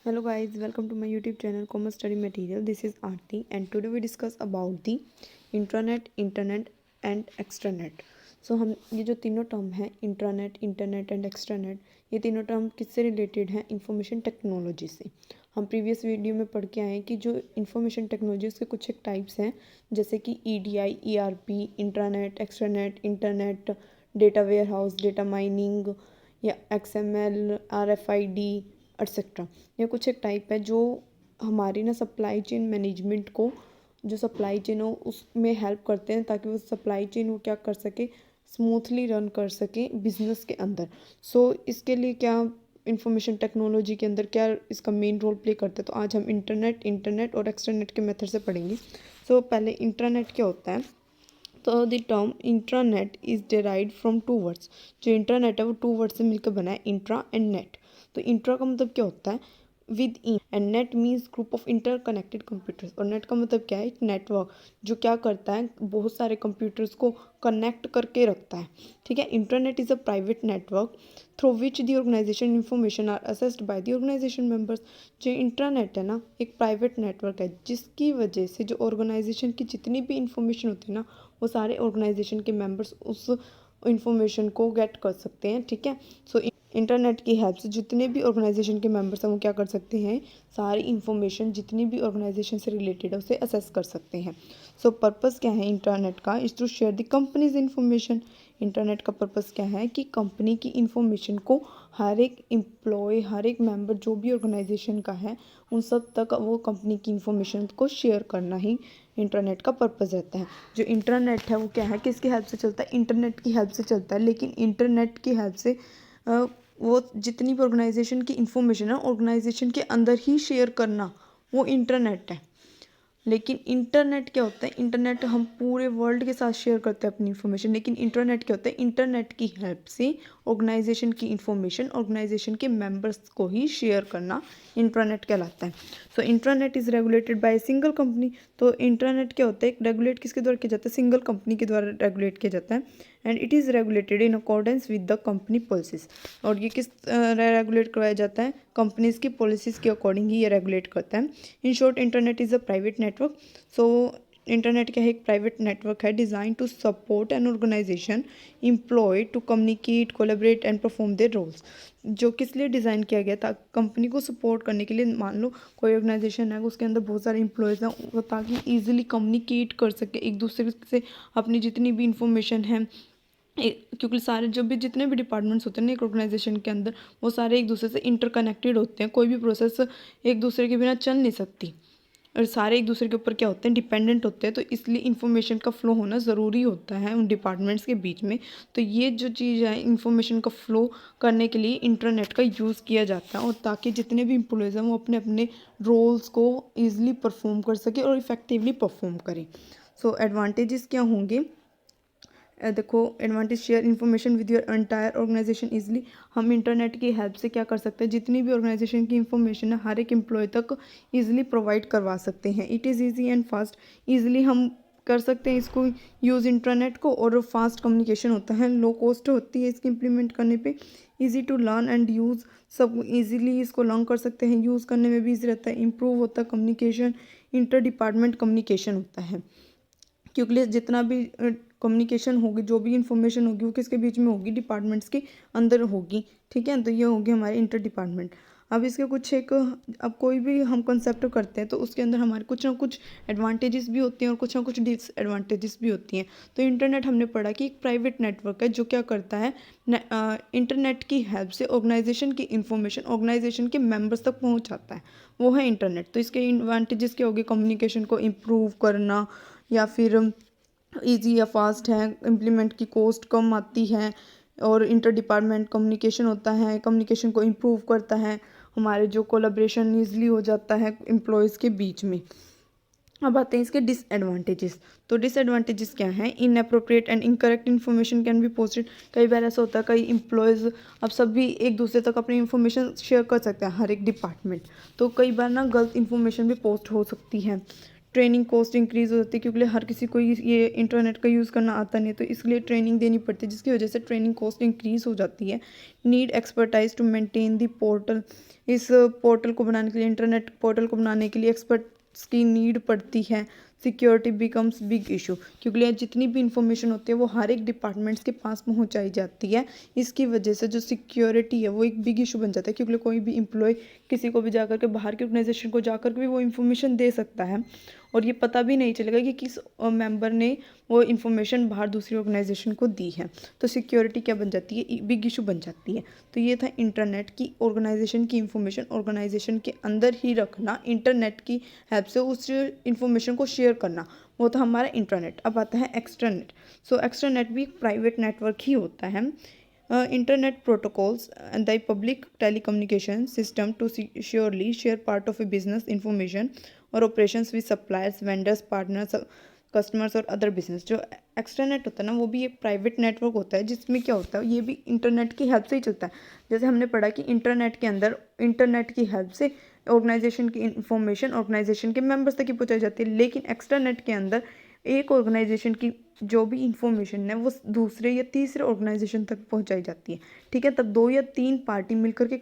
Hello guys, welcome to my YouTube channel Commerce Study Material. This is Aarti and today we discuss about the intranet, internet and extranet. हम ये जो तीनों term हैं intranet, internet and एक्सट्रानेट, ये तीनों term किससे related हैं? Information technology से। हम प्रीवियस वीडियो में पढ़ के आए हैं कि जो इंफॉर्मेशन टेक्नोलॉजी उसके कुछ एक टाइप्स हैं, जैसे कि EDI, ERP, intranet, extranet, internet, data warehouse, data mining या XML, RFID एट्सेट्रा। ये कुछ एक टाइप है जो हमारी ना सप्लाई चेन मैनेजमेंट को, जो सप्लाई चेन हो उसमें हेल्प करते हैं ताकि वो सप्लाई चेन वो क्या कर सके, स्मूथली रन कर सके बिजनेस के अंदर। इसके लिए क्या इंफॉर्मेशन टेक्नोलॉजी के अंदर क्या इसका मेन रोल प्ले करता है? तो आज हम इंटरनेट और एक्सटरनेट के मेथड से पढ़ेंगे। पहले इंटरनेट क्या होता है? तो the term intranet is derived from two words. जो इंटरनेट है वो टू वर्ड से मिलकर बना है, इंट्रा एंड नेट। तो इंट्रा का मतलब क्या होता है? Within, and net means group of interconnected computers. और नेट का मतलब क्या है? एक नेटवर्क जो क्या करता है, बहुत सारे कंप्यूटर्स को कनेक्ट करके रखता है। ठीक है। Internet is a private network through which the organization information are accessed by the organization members. जो इंटरनेट है ना, एक प्राइवेट नेटवर्क है जिसकी वजह से जो ऑर्गेनाइजेशन की जितनी भी इंफॉर्मेशन होती है ना, वो सारे ऑर्गेनाइजेशन के मेंबर्स उस इंफॉर्मेशन को गेट कर सकते हैं। ठीक है। इंटरनेट की हेल्प से जितने भी ऑर्गेनाइजेशन के मेंबर्स हैं वो क्या कर सकते हैं, सारी इंफॉर्मेशन जितनी भी ऑर्गेनाइजेशन से रिलेटेड है उसे असेस कर सकते हैं। पर्पस क्या है इंटरनेट का? Is to share the companies information. Internet का पर्पस क्या है कि कंपनी की इंफॉर्मेशन को हर एक एम्प्लॉय, हर एक मेंबर जो भी ऑर्गेनाइजेशन का है, उन सब तक वो कंपनी की इंफॉर्मेशन को शेयर करना ही इंटरनेट का पर्पस रहता है। जो इंटरनेट है वो क्या है, किसकी हेल्प से चलता है? इंटरनेट की हेल्प से चलता है। लेकिन इंटरनेट की हेल्प से वो जितनी भी ऑर्गेनाइजेशन की इंफॉर्मेशन है ऑर्गेनाइजेशन के अंदर ही शेयर करना, वो इंटरनेट है। लेकिन इंटरनेट क्या होता है? इंटरनेट हम पूरे वर्ल्ड के साथ शेयर करते हैं अपनी इंफॉर्मेशन। लेकिन इंटरनेट क्या होता है? इंटरनेट की हेल्प से ऑर्गेनाइजेशन की इंफॉर्मेशन ऑर्गेनाइजेशन के मेंबर्स को ही शेयर करना इंटरनेट कहलाता है। Internet is regulated by single company. तो इंटरनेट क्या होता है? रेगुलेट किसके द्वारा किया जाता है? सिंगल कंपनी के द्वारा रेगुलेट किया जाता है। And it is regulated in accordance with the company policies. और ये किस रेगुलेट करवाया जाता है? कंपनीज की पॉलिसीज़ के अकॉर्डिंग ही ये रेगुलेट करता है। In short, internet is a private network. Internet क्या है? एक प्राइवेट नेटवर्क है design to support an organization employ to communicate, collaborate and perform their roles. जो किस लिए डिज़ाइन किया गया था? कंपनी को सपोर्ट करने के लिए। मान लो कोई ऑर्गेनाइजेशन है, उसके अंदर बहुत सारे एम्प्लॉयज़ हैं, वो ताकि ईजिली कम्युनिकेट कर सके एक दूसरे से अपनी जितनी भी इंफॉर्मेशन है। क्योंकि सारे जो भी जितने भी डिपार्टमेंट्स होते हैं ना एक ऑर्गेनाइजेशन के अंदर, वो सारे एक दूसरे से इंटरकनेक्टेड होते हैं। कोई भी प्रोसेस एक दूसरे के बिना चल नहीं सकती, और सारे एक दूसरे के ऊपर क्या होते हैं? डिपेंडेंट होते हैं। तो इसलिए इन्फॉर्मेशन का फ़्लो होना ज़रूरी होता है उन डिपार्टमेंट्स के बीच में। तो ये जो चीज़ है, इन्फॉर्मेशन का फ़्लो करने के लिए इंटरनेट का यूज़ किया जाता है, और ताकि जितने भी एम्प्लॉयज़ हैं वो अपने अपने रोल्स को ईजिली परफॉर्म कर सके और इफ़ेक्टिवली परफॉर्म करें। एडवांटेजेस क्या होंगे? देखो, advantage, share information with your entire organization easily. हम इंटरनेट की हेल्प से क्या कर सकते हैं? जितनी भी ऑर्गेनाइजेशन की इंफॉर्मेशन है हर एक एम्प्लॉय तक ईजिली प्रोवाइड करवा सकते हैं। It is easy and fast. Easily हम कर सकते हैं इसको यूज़ इंटरनेट को, और फास्ट कम्युनिकेशन होता है, लो कॉस्ट होती है इसकी इम्प्लीमेंट करने पे, easy to learn and use. सब इजीली इसको लर्न कर सकते हैं, यूज़ करने में भी ईजी रहता है। इम्प्रूव होता है कम्युनिकेशन, इंटर डिपार्टमेंट कम्युनिकेशन होता है, क्योंकि जितना भी कम्युनिकेशन होगी, जो भी इंफॉर्मेशन होगी वो किसके बीच में होगी? डिपार्टमेंट्स के अंदर होगी। ठीक है। तो ये होगी हमारे इंटर डिपार्टमेंट। अब इसके कुछ एक, अब कोई भी हम कंसेप्ट करते हैं तो उसके अंदर हमारे कुछ ना कुछ एडवांटेजेस भी होती हैं और कुछ ना कुछ डिसएडवांटेजेस भी होती हैं। तो इंटरनेट हमने पढ़ा कि एक प्राइवेट नेटवर्क है जो क्या करता है, इंटरनेट की हेल्प से ऑर्गेनाइजेशन की इंफॉर्मेशन ऑर्गेनाइजेशन के मेंबर्स तक पहुंचाता है, वो है इंटरनेट। तो इसके एडवांटेजेस क्या होगी? कम्युनिकेशन को इम्प्रूव करना, या फिर ईजी या फास्ट है, इम्प्लीमेंट की कॉस्ट कम आती है, और इंटर डिपार्टमेंट कम्युनिकेशन होता है, कम्युनिकेशन को इम्प्रूव करता है, हमारे जो कोलैबोरेशन ईजिली हो जाता है एम्प्लॉयज़ के बीच में। अब आते हैं इसके डिसएडवांटेजेस। तो डिसएडवांटेजेस क्या हैं? Inappropriate and incorrect information can be posted. कई बार ऐसा होता है, कई एम्प्लॉयज़, अब सभी एक दूसरे तक अपनी इन्फॉर्मेशन शेयर कर सकते हैं हर एक डिपार्टमेंट, तो कई बार ना गलत इन्फॉर्मेशन भी पोस्ट हो सकती है। ट्रेनिंग कॉस्ट इंक्रीज़ हो जाती है, क्योंकि हर किसी को ये इंटरनेट का यूज़ करना आता नहीं है, तो इसलिए ट्रेनिंग देनी पड़ती है, जिसकी वजह से ट्रेनिंग कॉस्ट इंक्रीज़ हो जाती है। Need expertise to maintain the portal इस पोर्टल को बनाने के लिए, इंटरनेट पोर्टल को बनाने के लिए एक्सपर्ट्स की नीड पड़ती है। सिक्योरिटी बिकम्स बिग इशू, क्योंकि जितनी भी इंफॉर्मेशन होती है वो हर एक डिपार्टमेंट्स के पास पहुंचाई जाती है। इसकी वजह से जो सिक्योरिटी है वो एक बिग इशू बन जाता है, क्योंकि कोई भी एम्प्लॉय किसी को भी जाकर के, बाहर के ऑर्गेनाइजेशन को जाकर के भी वो इन्फॉर्मेशन दे सकता है, और ये पता भी नहीं चलेगा कि किस मेंबर ने वो इन्फॉर्मेशन बाहर दूसरी ऑर्गेनाइजेशन को दी है। तो सिक्योरिटी क्या बन जाती है, बिग इशू बन जाती है। तो ये था इंटरनेट की ऑर्गेनाइजेशन की इंफॉर्मेशन ऑर्गेनाइजेशन के अंदर ही रखना, इंटरनेट की हेल्प से उस इंफॉर्मेशन को शेयर करना, वो था हमारा इंटरनेट। अब आता है एक्सट्रानेट। सो एक्सट्रानेट भी एक प्राइवेट नेटवर्क ही होता है। Internet protocols and the public telecommunication system to securely share part of a business information or operations with suppliers, vendors, partners, customers और अदर बिजनेस। जो एक्सट्रानेट होता है ना, वो भी एक प्राइवेट नेटवर्क होता है, जिसमें क्या होता है, ये भी इंटरनेट की हेल्प से ही चलता है। जैसे हमने पढ़ा कि इंटरनेट के अंदर इंटरनेट की हेल्प से ऑर्गेनाइजेशन की इंफॉर्मेशन ऑर्गेनाइजेशन के मेंबर्स तक ही पहुंचाई जाती है, लेकिन एक्सट्रानेट के अंदर एक ऑर्गेनाइजेशन की जो भी इंफॉर्मेशन है वो दूसरे या तीसरे ऑर्गेनाइजेशन तक पहुंचाई जाती है। ठीक है, तब 2 या 3 पार्टी मिलकर के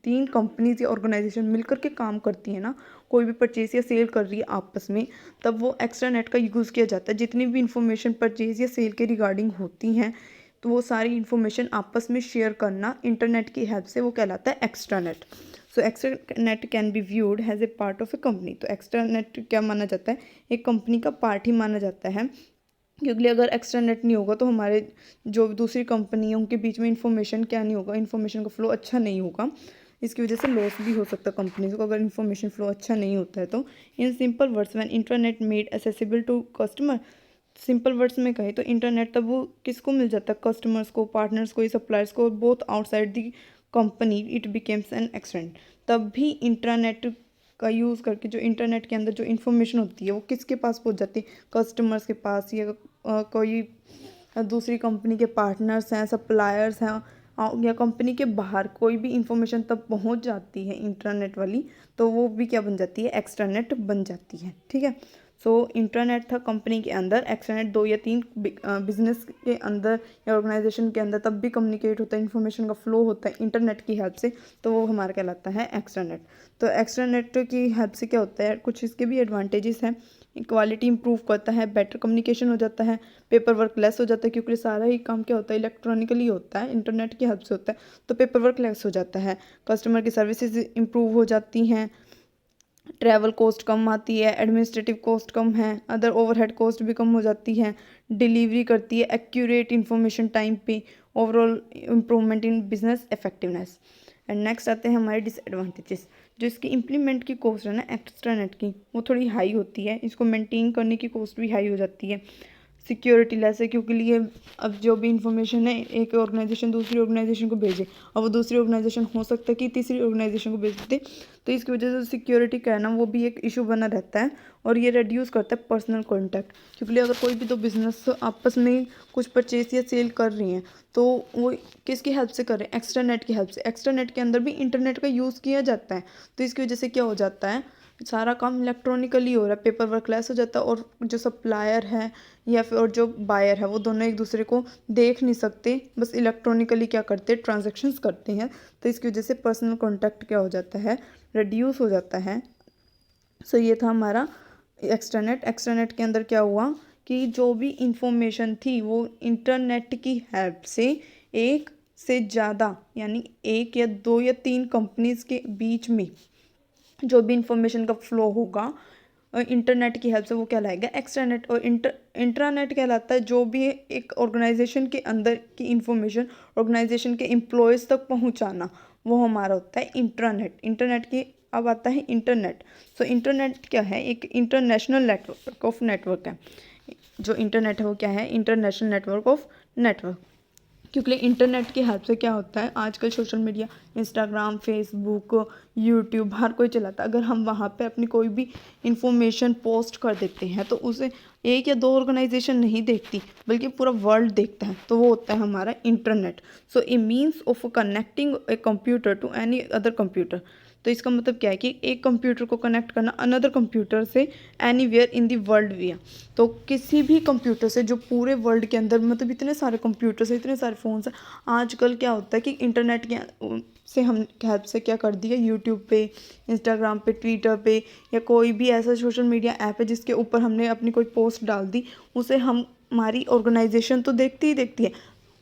3 कंपनीज या ऑर्गेनाइजेशन मिलकर के काम करती है ना, कोई भी परचेज या सेल कर रही है आपस में, तब वो एक्स्ट्रानेट का यूज़ किया जाता है। जितनी भी इंफॉर्मेशन परचेज या सेल के रिगार्डिंग होती हैं, तो वो सारी इंफॉर्मेशन आपस में शेयर करना इंटरनेट की हेल्प से, वो कहलाता है extranet. So extranet can be viewed has a part of A company. तो एक्स्ट्रानेट क्या माना जाता है, एक कंपनी का पार्ट ही माना जाता है, क्योंकि अगर एक्स्ट्रानेट नहीं होगा तो हमारे जो दूसरी कंपनी है उनके बीच में इंफॉर्मेशन क्या नहीं होगा, इंफॉर्मेशन का फ्लो अच्छा नहीं होगा। इसकी वजह से लॉस भी हो सकता है कंपनीज को, अगर इंफॉर्मेशन फ्लो अच्छा नहीं होता है तो। In simple words, when internet made accessible to customer, simple words में कहें तो इंटरनेट तब वो किसको मिल जाता है, कस्टमर्स को, पार्टनर्स को, सप्लायर्स को, both outside the company, it becomes an extent. तब भी इंटरनेट का यूज़ करके जो इंटरनेट के अंदर जो इन्फॉर्मेशन होती है वो किसके पास पहुंच जाती है, कस्टमर्स के पास, या कोई दूसरी कंपनी के पार्टनर्स हैं, सप्लायर्स हैं, या कंपनी के बाहर कोई भी इंफॉर्मेशन तब पहुंच जाती है इंटरनेट वाली, तो वो भी क्या बन जाती है, एक्स्ट्रानेट बन जाती है। ठीक है, सो इंटरनेट था कंपनी के अंदर, एक्स्ट्रानेट 2 या 3 बिजनेस के अंदर या ऑर्गेनाइजेशन के अंदर, तब भी कम्युनिकेट होता है, इन्फॉर्मेशन का फ्लो होता है इंटरनेट की हेल्प से, तो वो हमारा कहलाता है एक्स्ट्रानेट। तो एक्स्ट्रानेट की हेल्प से क्या होता है, कुछ इसके भी एडवांटेजेस हैं। क्वालिटी इंप्रूव करता है, बेटर कम्युनिकेशन हो जाता है, पेपर वर्क लेस हो जाता है, क्योंकि सारा ही काम क्या होता है, इलेक्ट्रॉनिकली होता है, इंटरनेट की हेल्प से होता है, तो पेपर वर्क लेस हो जाता है। कस्टमर की सर्विसेज इंप्रूव हो जाती हैं, ट्रैवल कॉस्ट कम आती है, एडमिनिस्ट्रेटिव कॉस्ट कम है, अदर ओवरहेड कॉस्ट भी कम हो जाती है, डिलीवरी करती है एक्यूरेट इन्फॉर्मेशन टाइम पे, overall improvement in business effectiveness. And next आते हैं हमारे डिसएडवांटेजेस। जो इसकी इम्प्लीमेंट की कॉस्ट है ना एक्स्ट्रानेट की, वो थोड़ी हाई होती है, इसको मेंटेन करने की कॉस्ट भी हाई हो जाती है। सिक्योरिटी लेस है, क्योंकि लिए अब जो भी इंफॉर्मेशन है एक ऑर्गेनाइजेशन दूसरी ऑर्गेनाइजेशन को भेजे, और वो दूसरी ऑर्गेनाइजेशन हो सकता है कि तीसरी ऑर्गेनाइजेशन को भेज दे, तो इसकी वजह से सिक्योरिटी का है ना वो भी एक इशू बना रहता है, और ये रिड्यूस करता है पर्सनल कॉन्टैक्ट। क्योंकि अगर कोई भी दो बिजनेस आपस में कुछ परचेज या सेल कर रही हैं, तो वो किसकी हेल्प से कर रहे हैं, एक्स्ट्रानेट की हेल्प से। एक्स्ट्रानेट के अंदर भी इंटरनेट का यूज़ किया जाता है, तो इसकी वजह से क्या हो जाता है, सारा काम इलेक्ट्रॉनिकली हो रहा है, पेपर वर्क लेस हो जाता है, और जो सप्लायर है या फिर और जो बायर है वो दोनों एक दूसरे को देख नहीं सकते, बस इलेक्ट्रॉनिकली क्या करते हैं, ट्रांजैक्शंस करते हैं, तो इसकी वजह से पर्सनल कॉन्टैक्ट क्या हो जाता है, रिड्यूस हो जाता है। सो ये था हमारा एक्स्ट्रानेट। एक्स्ट्रानेट के अंदर क्या हुआ कि जो भी इंफॉर्मेशन थी वो इंटरनेट की हेल्प से एक से ज़्यादा, यानी 1 या 2 या 3 कंपनीज के बीच में जो भी इंफॉर्मेशन का फ्लो होगा इंटरनेट की हेल्प से, वो कहलाएगा एक्स्ट्रानेट। और इंट्रानेट कहलाता है जो भी एक ऑर्गेनाइजेशन के अंदर की इंफॉर्मेशन ऑर्गेनाइजेशन के एम्प्लॉयज़ तक पहुंचाना, वो हमारा होता है इंट्रानेट। इंटरनेट की अब आता है इंटरनेट। सो इंटरनेट क्या है, एक इंटरनेशनल नेटवर्क ऑफ नेटवर्क है। जो इंटरनेट है वो क्या है, इंटरनेशनल नेटवर्क ऑफ नेटवर्क। क्योंकि इंटरनेट की हेल्प से क्या होता है, आजकल social media, Instagram, Facebook, YouTube हर कोई चलाता है। अगर हम वहाँ पे अपनी कोई भी इंफॉर्मेशन पोस्ट कर देते हैं तो उसे 1 या 2 ऑर्गेनाइजेशन नहीं देखती, बल्कि पूरा वर्ल्ड देखता है, तो वो होता है हमारा internet. So a means of connecting a computer to any other computer. तो इसका मतलब क्या है कि एक कंप्यूटर को कनेक्ट करना अनदर कंप्यूटर से anywhere in the world we. तो किसी भी कंप्यूटर से जो पूरे वर्ल्ड के अंदर, मतलब इतने सारे कंप्यूटर्स हैं, इतने सारे फ़ोन्स हैं, आजकल क्या होता है कि इंटरनेट के से हम हेल्प से क्या कर दिया, यूट्यूब पे, इंस्टाग्राम पे, ट्विटर पे या कोई भी ऐसा सोशल मीडिया ऐप है जिसके ऊपर हमने अपनी कोई पोस्ट डाल दी, उसे हम हमारी ऑर्गेनाइजेशन तो देखती ही देखती है,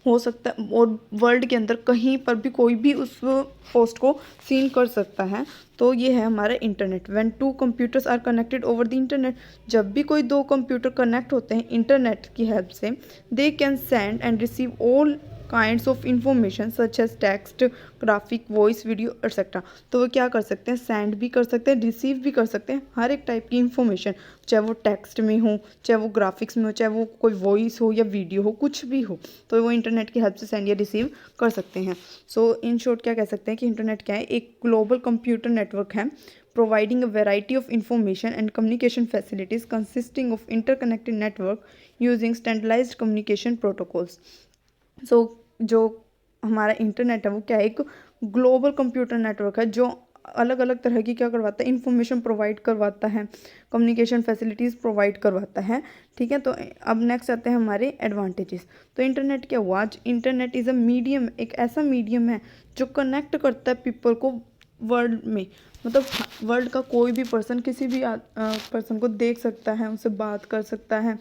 हो सकता है और वर्ल्ड के अंदर कहीं पर भी कोई भी उस पोस्ट को सीन कर सकता है। तो ये है हमारा internet. When two computers are connected over the internet, जब भी कोई दो कंप्यूटर कनेक्ट होते हैं इंटरनेट की हेल्प से, they can send and receive all kinds of information such as text, graphic, voice, video etcetera. तो वो क्या कर सकते हैं, सेंड भी कर सकते हैं, रिसीव भी कर सकते हैं हर एक टाइप की इंफॉर्मेशन, चाहे वो टेक्स्ट में हो, चाहे वो ग्राफिक्स में हो, चाहे वो कोई वॉइस हो या वीडियो हो, कुछ भी हो, तो वो इंटरनेट की हेल्प से सेंड या रिसीव कर सकते हैं। सो इन शॉर्ट क्या कह सकते हैं कि इंटरनेट क्या है, एक ग्लोबल कंप्यूटर नेटवर्क है providing a variety of information and communication facilities consisting of interconnected network using standardized communication protocols। सो जो हमारा इंटरनेट है वो क्या है, एक ग्लोबल कंप्यूटर नेटवर्क है जो अलग अलग तरह की क्या करवाता है, इंफॉर्मेशन प्रोवाइड करवाता है, कम्युनिकेशन फैसिलिटीज़ प्रोवाइड करवाता है। ठीक है, तो अब नेक्स्ट आते हैं हमारे एडवांटेजेस। तो इंटरनेट क्या हुआ, आज इंटरनेट इज़ अ मीडियम, एक ऐसा मीडियम है जो कनेक्ट करता है पीपल को वर्ल्ड में, मतलब वर्ल्ड का कोई भी पर्सन किसी भी पर्सन को देख सकता है, उनसे बात कर सकता है।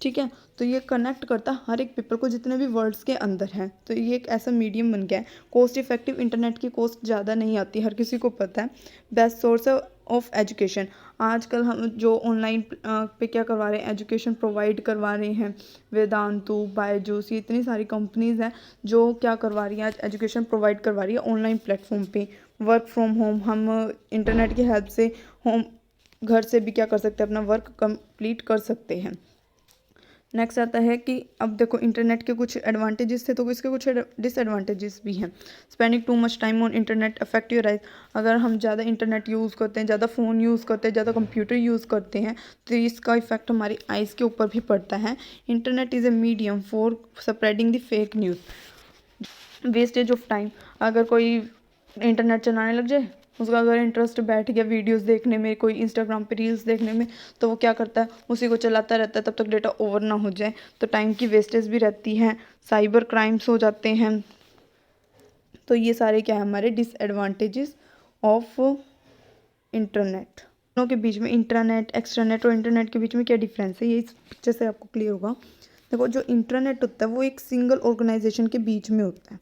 ठीक है, तो ये कनेक्ट करता है हर एक पीपल को जितने भी वर्ल्ड्स के अंदर हैं। तो ये एक ऐसा मीडियम बन गया है। कॉस्ट इफेक्टिव, इंटरनेट की कॉस्ट ज़्यादा नहीं आती, हर किसी को पता है। बेस्ट सोर्स ऑफ एजुकेशन, आजकल हम जो ऑनलाइन पे क्या करवा रहे हैं, एजुकेशन प्रोवाइड करवा रहे हैं, वेदांतु, बायजूस, ये इतनी सारी कंपनीज़ हैं जो क्या करवा रही हैं, आज एजुकेशन प्रोवाइड करवा रही है ऑनलाइन प्लेटफॉर्म पे। वर्क फ्रॉम होम, हम इंटरनेट की हेल्प से होम घर से भी क्या कर सकते हैं, अपना वर्क कंप्लीट कर सकते हैं। नेक्स्ट आता है कि अब देखो इंटरनेट के कुछ एडवांटेजेस थे तो इसके कुछ डिसएडवांटेजेस भी हैं। Spending too much time on internet affect your eyes, अगर हम ज़्यादा इंटरनेट यूज़ करते हैं, ज़्यादा फ़ोन यूज़ करते हैं, ज़्यादा कंप्यूटर यूज़ करते हैं, तो इसका इफेक्ट हमारी आइज़ के ऊपर भी पड़ता है। Internet is a medium for spreading the fake news. Wastage of time, अगर कोई इंटरनेट चलाने लग जाए, उसका अगर इंटरेस्ट बैठ गया वीडियोस देखने में, कोई इंस्टाग्राम पे रील्स देखने में, तो वो क्या करता है, उसी को चलाता रहता है तब तक डेटा ओवर ना हो जाए, तो टाइम की वेस्टेज भी रहती है, साइबर क्राइम्स हो जाते हैं। तो ये सारे क्या है हमारे डिसएडवांटेजेस ऑफ इंटरनेट। दोनों के बीच में इंट्रानेट, एक्सट्रानेट और इंटरनेट के बीच में क्या डिफरेंस है, ये इस पिक्चर से आपको क्लियर होगा। देखो जो इंटरनेट होता है वो एक सिंगल ऑर्गेनाइजेशन के बीच में होता है,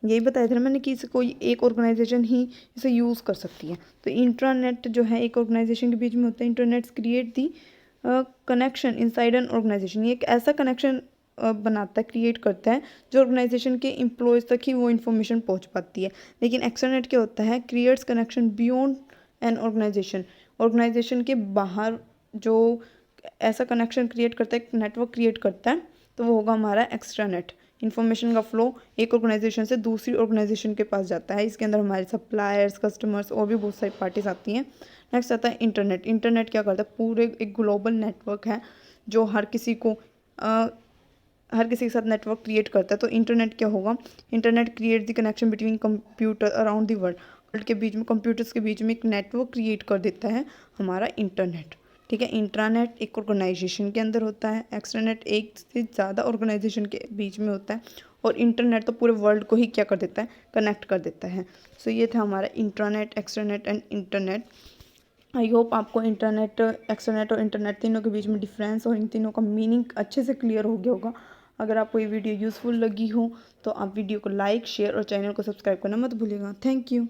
यही बताया था ना मैंने कि इसे कोई एक ऑर्गेनाइजेशन ही इसे यूज़ कर सकती है। तो इंट्रानेट जो है एक ऑर्गेनाइजेशन के बीच में होता है। Internets create the connection inside an organization, ये एक ऐसा कनेक्शन बनाता है, क्रिएट करता है जो ऑर्गेनाइजेशन के एम्प्लॉयज़ तक ही वो इन्फॉर्मेशन पहुंच पाती है। लेकिन एक्सट्रानेट क्या होता है, creates connection beyond an organization, organization के बाहर जो ऐसा कनेक्शन क्रिएट करता है, नेटवर्क क्रिएट करता है, तो वो होगा हमारा एक्सट्रानेट। इन्फॉर्मेशन का फ्लो एक ऑर्गेनाइजेशन से दूसरी ऑर्गेनाइजेशन के पास जाता है, इसके अंदर हमारे सप्लायर्स, कस्टमर्स और भी बहुत सारी पार्टीज आती हैं। नेक्स्ट आता है इंटरनेट। इंटरनेट क्या करता है, पूरे एक ग्लोबल नेटवर्क है जो हर किसी के साथ नेटवर्क क्रिएट करता है। तो इंटरनेट क्या होगा, internet create the connection between computer around the world, world के बीच में, कंप्यूटर्स के बीच में एक नेटवर्क क्रिएट कर देता है हमारा इंटरनेट। ठीक है, इंट्रानेट एक ऑर्गेनाइजेशन के अंदर होता है, एक्सट्रानेट एक से ज़्यादा ऑर्गेनाइजेशन के बीच में होता है, और इंटरनेट तो पूरे वर्ल्ड को ही क्या कर देता है, कनेक्ट कर देता है। सो ये था हमारा intranet, extranet and internet. I hope आपको इंटरनेट, एक्सट्रानेट और इंटरनेट तीनों के बीच में डिफरेंस और इन तीनों का मीनिंग अच्छे से क्लियर हो गया होगा। अगर आपको ये वीडियो यूज़फुल लगी हो तो आप वीडियो को लाइक, शेयर और चैनल को सब्सक्राइब करना मत भूलिएगा। Thank you.